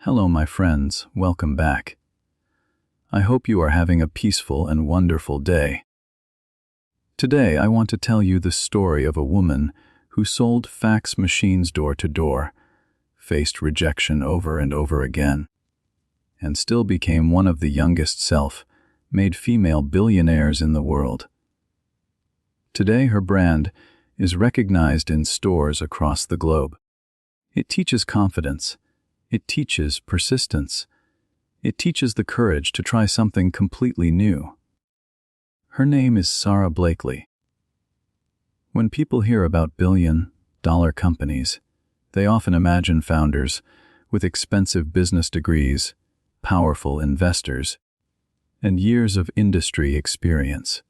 Hello, my friends. Welcome back. I hope you are having a peaceful and wonderful day. Today, I want to tell you the story of a woman who sold fax machines door to door, faced rejection over and over again, and still became one of the youngest self-made female billionaires in the world. Today, her brand is recognized in stores across the globe. It teaches confidence. It teaches persistence. It teaches the courage to try something completely new. Her name is Sara Blakely. When people hear about billion-dollar companies, they often imagine founders with expensive business degrees, powerful investors, and years of industry experience.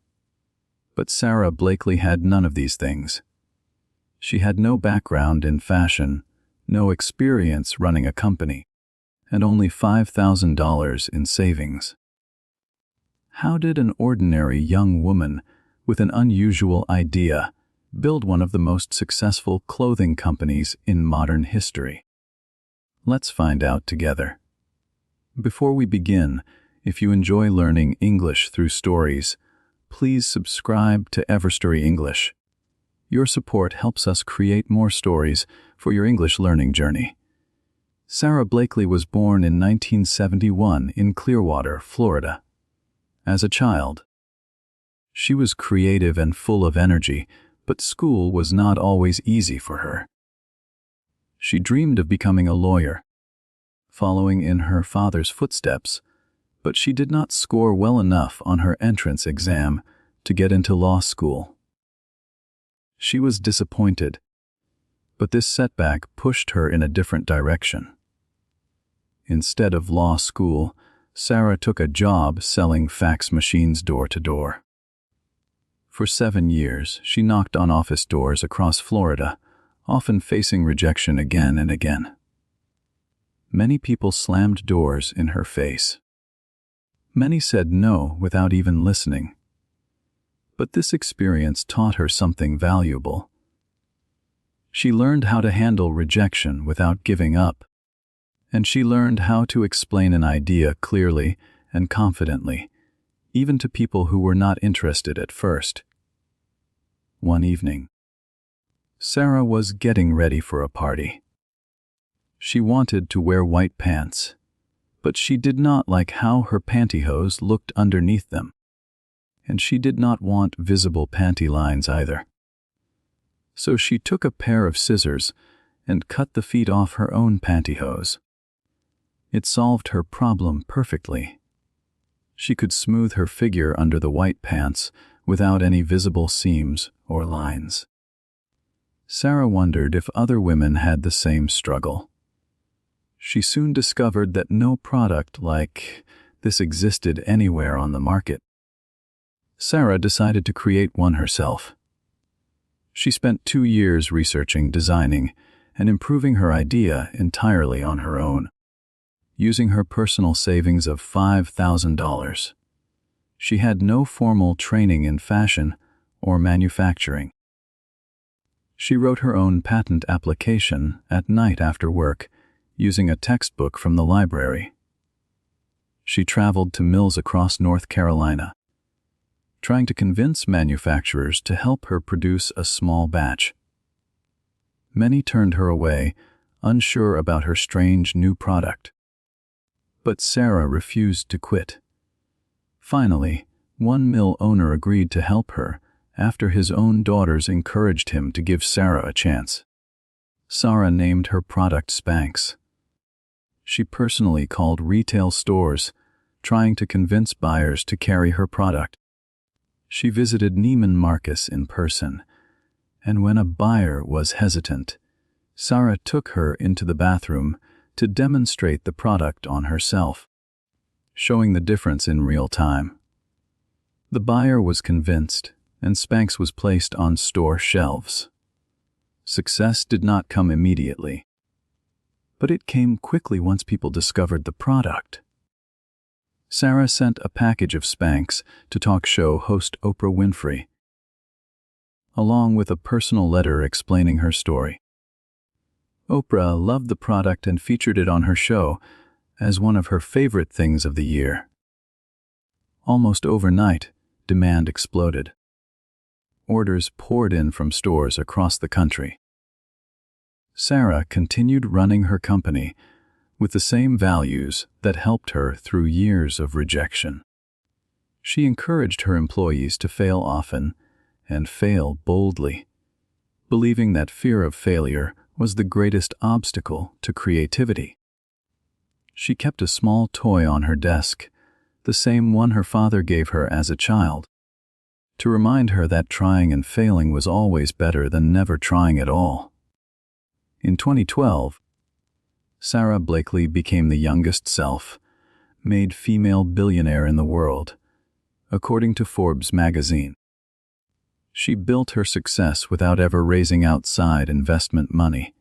But Sara Blakely had none of these things. She had no background in fashion, no experience running a company, and only $5,000 in savings. How did an ordinary young woman with an unusual idea build one of the most successful clothing companies in modern history? Let's find out together. Before we begin, if you enjoy learning English through stories, please subscribe to Everstory English. Your support helps us create more stories for your English learning journey. Sara Blakely was born in 1971 in Clearwater, Florida. As a child, she was creative and full of energy, but school was not always easy for her. She dreamed of becoming a lawyer, following in her father's footsteps, but she did not score well enough on her entrance exam to get into law school. She was disappointed, but this setback pushed her in a different direction. Instead of law school, Sara took a job selling fax machines door to door. For 7 years, she knocked on office doors across Florida, often facing rejection again and again. Many people slammed doors in her face. Many said no without even listening. But this experience taught her something valuable. She learned how to handle rejection without giving up, and she learned how to explain an idea clearly and confidently, even to people who were not interested at first. One evening, Sara was getting ready for a party. She wanted to wear white pants, but she did not like how her pantyhose looked underneath them, and she did not want visible panty lines either. So she took a pair of scissors and cut the feet off her own pantyhose. It solved her problem perfectly. She could smooth her figure under the white pants without any visible seams or lines. Sara wondered if other women had the same struggle. She soon discovered that no product like this existed anywhere on the market. Sara decided to create one herself. She spent 2 years researching, designing, and improving her idea entirely on her own, using her personal savings of $5,000. She had no formal training in fashion or manufacturing. She wrote her own patent application at night after work, using a textbook from the library. She traveled to mills across North Carolina, trying to convince manufacturers to help her produce a small batch. Many turned her away, unsure about her strange new product. But Sara refused to quit. Finally, one mill owner agreed to help her after his own daughters encouraged him to give Sara a chance. Sara named her product Spanx. She personally called retail stores, trying to convince buyers to carry her product. She visited Neiman Marcus in person, and when a buyer was hesitant, Sara took her into the bathroom to demonstrate the product on herself, showing the difference in real time. The buyer was convinced, and Spanx was placed on store shelves. Success did not come immediately, but it came quickly once people discovered the product. Sara sent a package of Spanx to talk show host Oprah Winfrey, along with a personal letter explaining her story. Oprah loved the product and featured it on her show, as one of her favorite things of the year. Almost overnight, demand exploded. Orders poured in from stores across the country. Sara continued running her company with the same values that helped her through years of rejection. She encouraged her employees to fail often and fail boldly, believing that fear of failure was the greatest obstacle to creativity. She kept a small toy on her desk, the same one her father gave her as a child, to remind her that trying and failing was always better than never trying at all. In 2012, Sara Blakely became the youngest self-made female billionaire in the world, according to Forbes magazine. She built her success without ever raising outside investment money,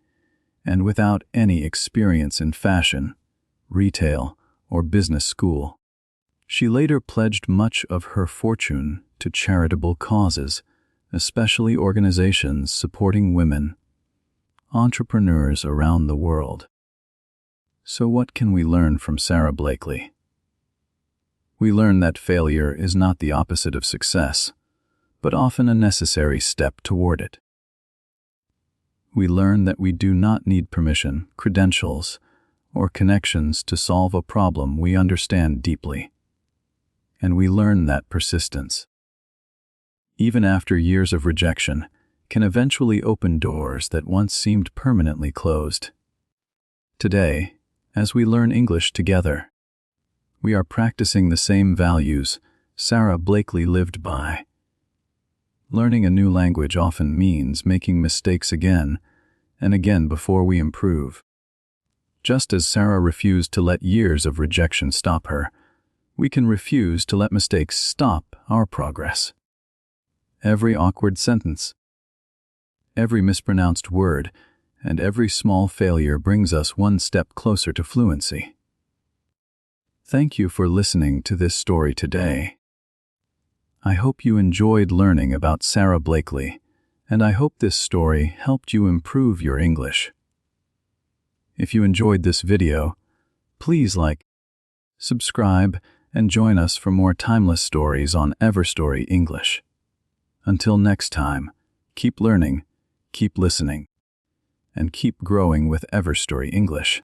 and without any experience in fashion, retail, or business school. She later pledged much of her fortune to charitable causes, especially organizations supporting women, entrepreneurs around the world. So what can we learn from Sara Blakely? We learn that failure is not the opposite of success, but often a necessary step toward it. We learn that we do not need permission, credentials, or connections to solve a problem we understand deeply. And we learn that persistence, even after years of rejection, can eventually open doors that once seemed permanently closed. Today, as we learn English together, we are practicing the same values Sara Blakely lived by. Learning a new language often means making mistakes again and again before we improve. Just as Sara refused to let years of rejection stop her, we can refuse to let mistakes stop our progress. Every awkward sentence, every mispronounced word, and every small failure brings us one step closer to fluency. Thank you for listening to this story today. I hope you enjoyed learning about Sara Blakely, and I hope this story helped you improve your English. If you enjoyed this video, please like, subscribe, and join us for more timeless stories on Everstory English. Until next time, keep learning, keep listening, and keep growing with Everstory English.